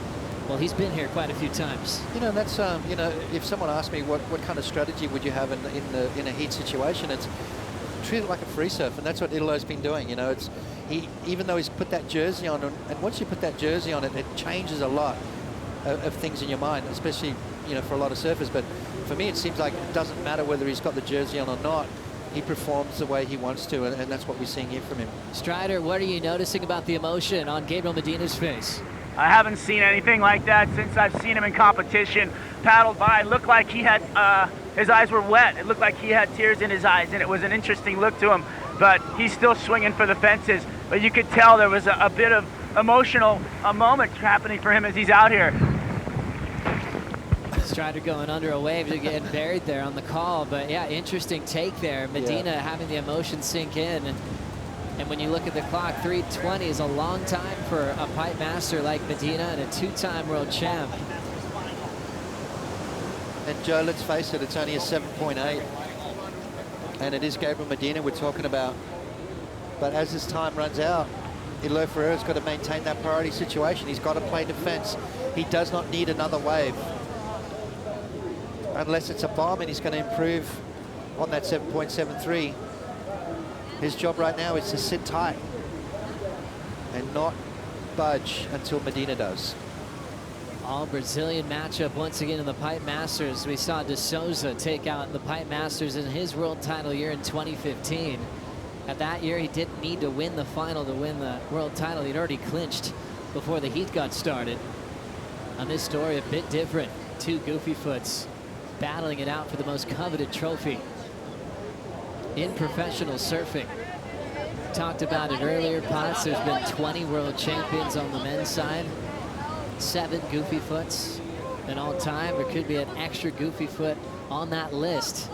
well, he's been here quite a few times. You know, that's you know, if someone asked me what kind of strategy would you have in a heat situation, it's treat it like a free surf, and that's what Italo's been doing. You know, it's even though he's put that jersey on, and once you put that jersey on, it changes a lot of things in your mind, especially, you know, for a lot of surfers. But for me, it seems like it doesn't matter whether he's got the jersey on or not. He performs the way he wants to, and that's what we're seeing here from him. Strider, what are you noticing about the emotion on Gabriel Medina's face? I haven't seen anything like that since I've seen him in competition. Paddled by, looked like he had, his eyes were wet. It looked like he had tears in his eyes, and it was an interesting look to him. But he's still swinging for the fences. But you could tell there was a bit of emotional moment happening for him as he's out here. Strider going under a wave to get buried there on the call. But yeah, interesting take there. Medina having the emotion sink in. And when you look at the clock, 3:20 is a long time for a pipe master like Medina and a two-time world champ. And Joe, let's face it, it's only a 7.8. And it is Gabriel Medina we're talking about. But as this time runs out, Italo Ferreira's got to maintain that priority situation. He's got to play defense. He does not need another wave. Unless it's a bomb, and he's going to improve on that 7.73. His job right now is to sit tight and not budge until Medina does. All Brazilian matchup once again in the Pipe Masters. We saw De Souza take out the Pipe Masters in his world title year in 2015. At that year, he didn't need to win the final to win the world title. He'd already clinched before the heat got started. On this story, a bit different. Two goofy foots battling it out for the most coveted trophy in professional surfing. Talked about it earlier, Potts. There's been 20 world champions on the men's side. 7 goofy foots in all time. There could be an extra goofy foot on that list.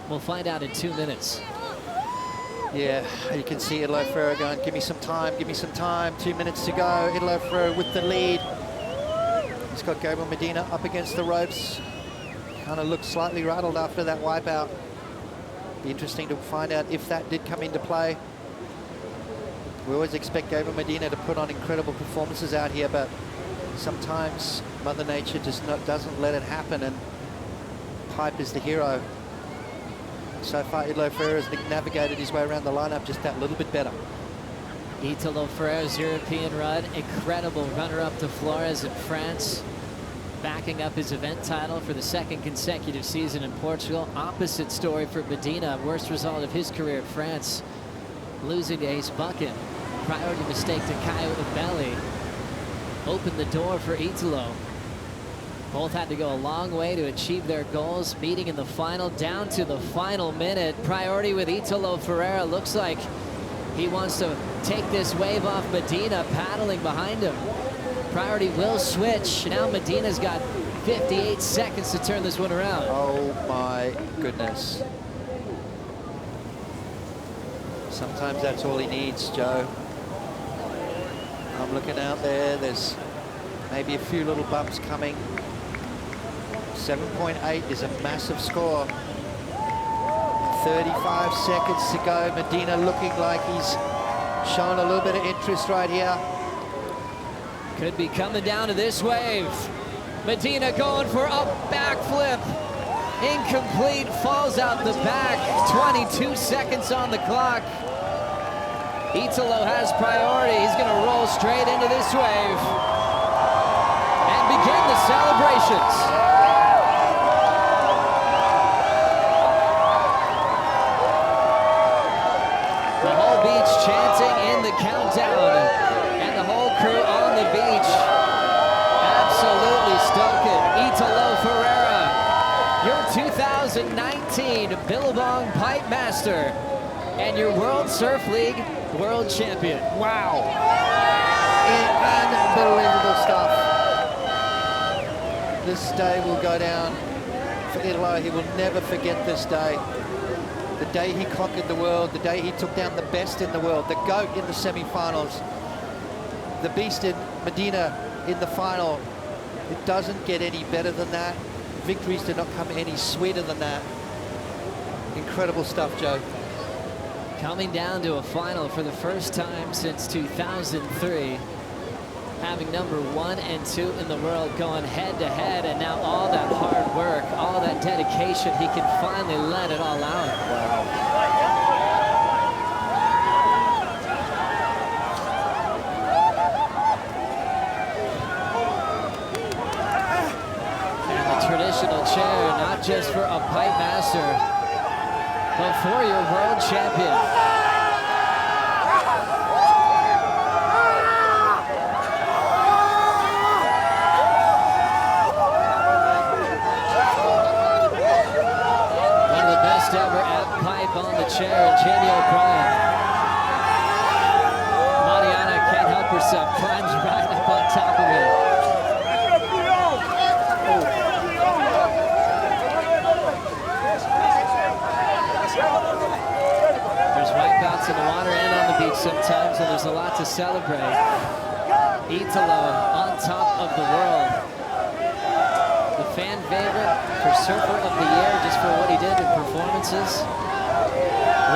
We'll find out in 2 minutes. Yeah, you can see Italo Ferreira going, give me some time, give me some time. 2 minutes to go. Italo Ferreira with the lead. He's got Gabriel Medina up against the ropes. Kind of looks slightly rattled after that wipeout. Be interesting to find out if that did come into play. We always expect Gabriel Medina to put on incredible performances out here, but sometimes Mother Nature just doesn't let it happen, and Pipe is the hero. So far, Italo Ferreira has navigated his way around the lineup just that little bit better. Italo Ferreira's European run, incredible runner-up to Flores in France, backing up his event title for the 2nd consecutive season in Portugal. Opposite story for Medina, worst result of his career in France, losing to Ace Bucket. Priority mistake to Caio Ibelli opened the door for Italo. Both had to go a long way to achieve their goals, meeting in the final, down to the final minute. Priority with Italo Ferreira. Looks like he wants to take this wave off Medina, paddling behind him. Priority will switch. Now Medina's got 58 seconds to turn this one around. Oh my goodness. Sometimes that's all he needs, Joe. I'm looking out there. There's maybe a few little bumps coming. 7.8 is a massive score. 35 seconds to go. Medina looking like he's showing a little bit of interest right here. Could be coming down to this wave. Medina going for a backflip. Incomplete, falls out the back. 22 seconds on the clock. Italo has priority. He's going to roll straight into this wave and begin the celebrations. The whole beach chanting in the countdown, and the whole crew on the beach absolutely stoking. Italo Ferreira, your 2019 Billabong Pipe Master and your World Surf League World Champion. Wow. Unbelievable stuff. This day will go down for Italo. He will never forget this day. The day he conquered the world, the day he took down the best in the world, the GOAT in the semi-finals, the beast in Medina in the final. It doesn't get any better than that. Victories do not come any sweeter than that. Incredible stuff, Joe. Coming down to a final for the first time since 2003. Having number 1 and 2 in the world going head-to-head, and now all that hard work, all that dedication, he can finally let it all out. And the traditional chair, not just for a Pipe Master, but for your world champion. Ever at Pipe on the chair, and Jamie O'Brien. Mariana can't help herself, climbs right up on top of it. There's wipeouts in the water and on the beach sometimes, and there's a lot to celebrate. Italo on top of the world. The fan favorite for Surfer of the Year just for what he did in performances.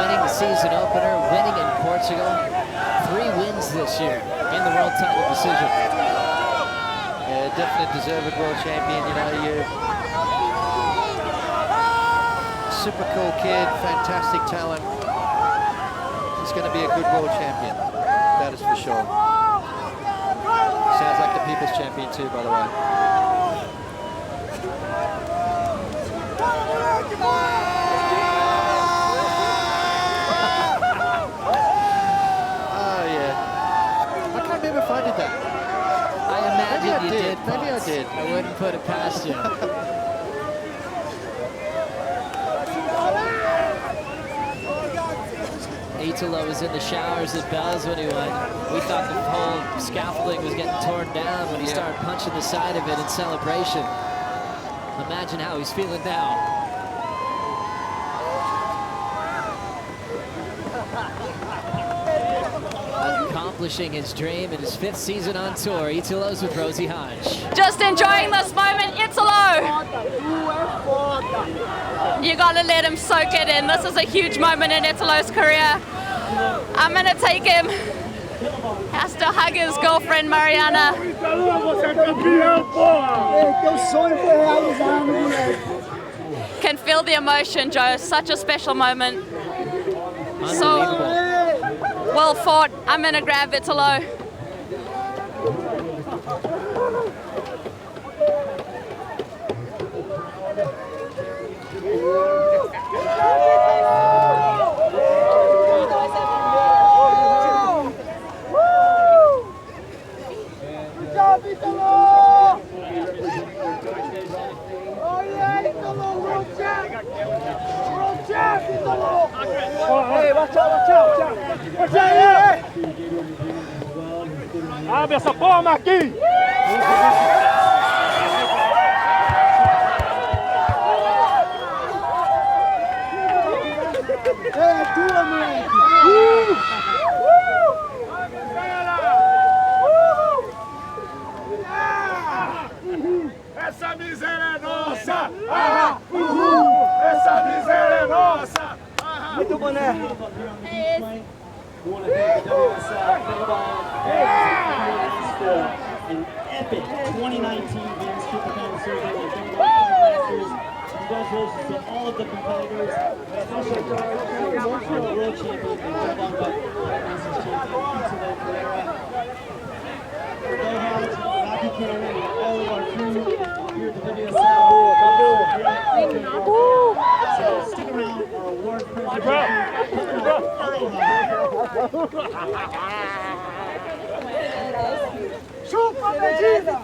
Winning the season opener, winning in Portugal. 3 wins this year in the world title decision. Yeah, definite deserved world champion. You know, you super cool kid, fantastic talent. He's going to be a good world champion. That is for sure. Sounds like the people's champion too, by the way. Oh yeah. I can't remember if I did that. I imagine you did. Maybe I did. I wouldn't put it past you. Italo was in the showers at Bell's when he won. We thought the whole scaffolding was getting torn down when he started punching the side of it in celebration. Imagine how he's feeling now. Accomplishing his dream in his 5th season on tour. Italo's with Rosie Hodge. Just enjoying this moment, Italo. You gotta let him soak it in. This is a huge moment in Italo's career. I'm gonna take him. Has to hug his girlfriend, Mariana. Can feel the emotion, Joe. Such a special moment. So well fought. I'm gonna grab Italo. Abre essa porra, Marquinhos! É tua, moleque! Essa miséria é nossa! Essa miséria é nossa! Muito boné! We want to thank the WSL an epic 2019 Games Superfan Survey with Masters. Congratulations to all of the competitors, especially our world champion and Masters champion, Italo Ferreira. Go Hodge, Rocky Karen, and all of our crew here at the WSL. So stick around for award presentation. Chupa, Medina!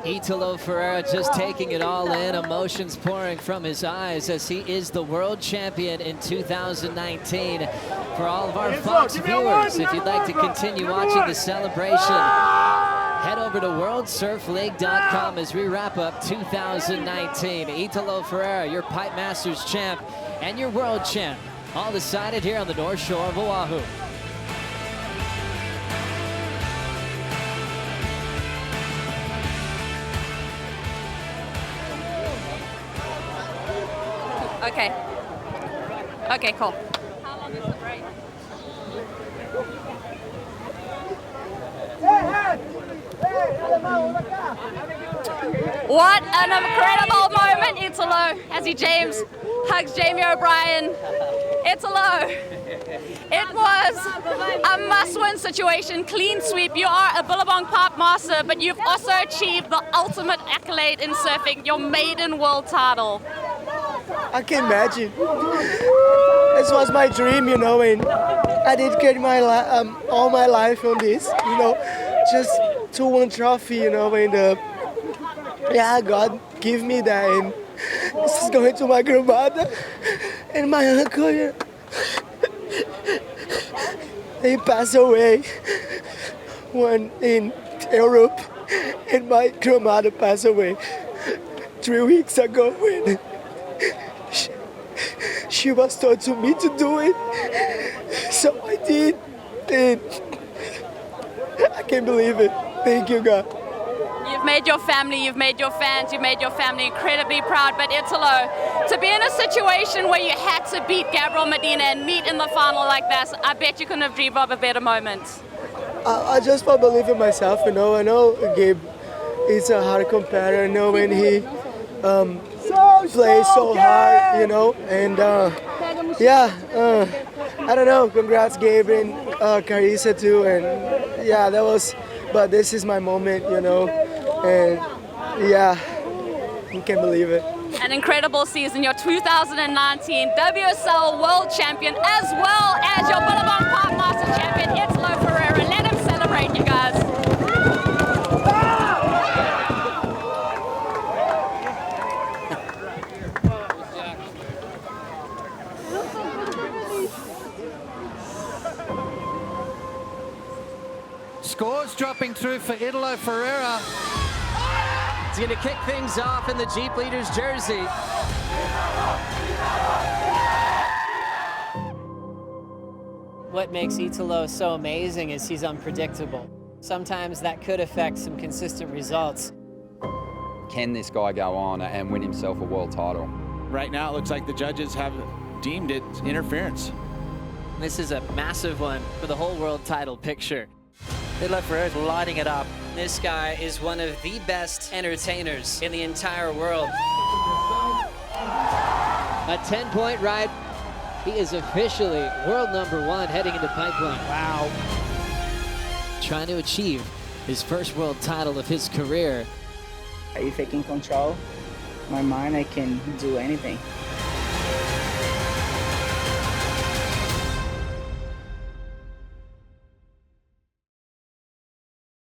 Italo Ferreira just taking it all in, emotions pouring from his eyes as he is the world champion in 2019. For all of our Fox viewers, if you'd like to continue watching the celebration, head over to worldsurfleague.com as we wrap up 2019. Italo Ferreira, your Pipe Masters champ and your world champ, all decided here on the North Shore of Oahu. Okay. Okay, cool. How long is the break? What an incredible moment, Italo, as he hugs Jamie O'Brien. Italo, it was a must-win situation, clean sweep. You are a Billabong Pipe Master, but you've also achieved the ultimate accolade in surfing, your maiden world title. I can imagine. This was my dream, you know, and I dedicated my all my life on this, you know, just to one trophy, you know, and yeah, God give me that, and this is going to my grandmother and my uncle. You know. They passed away when in Europe, and my grandmother passed away 3 weeks ago when she was told to me to do it, so I did, and I can't believe it. Thank you, God. You've made your family, you've made your fans, you've made your family incredibly proud, but Italo, to be in a situation where you had to beat Gabriel Medina and meet in the final like that, I bet you couldn't have dreamed of a better moment. I just believe in myself, you know. I know Gabe it's a hard competitor, you know, when he plays so hard, you know, and I don't know, congrats Gabriel and Carissa too, and yeah, but this is my moment, you know, and yeah, you can't believe it. An incredible season, your 2019 WSL World Champion, as well as your Billabong Park Master Champion, Italo Ferreira. Let him celebrate, you guys. Scores dropping through for Italo Ferreira. He's going to kick things off in the Jeep Leaders jersey. What makes Italo so amazing is he's unpredictable. Sometimes that could affect some consistent results. Can this guy go on and win himself a world title? Right now, it looks like the judges have deemed it interference. This is a massive one for the whole world title picture. Italo Ferreira's lighting it up. This guy is one of the best entertainers in the entire world. A 10-point ride. He is officially world #1 heading into pipeline. Wow. Trying to achieve his first world title of his career. If I can control my mind, I can do anything.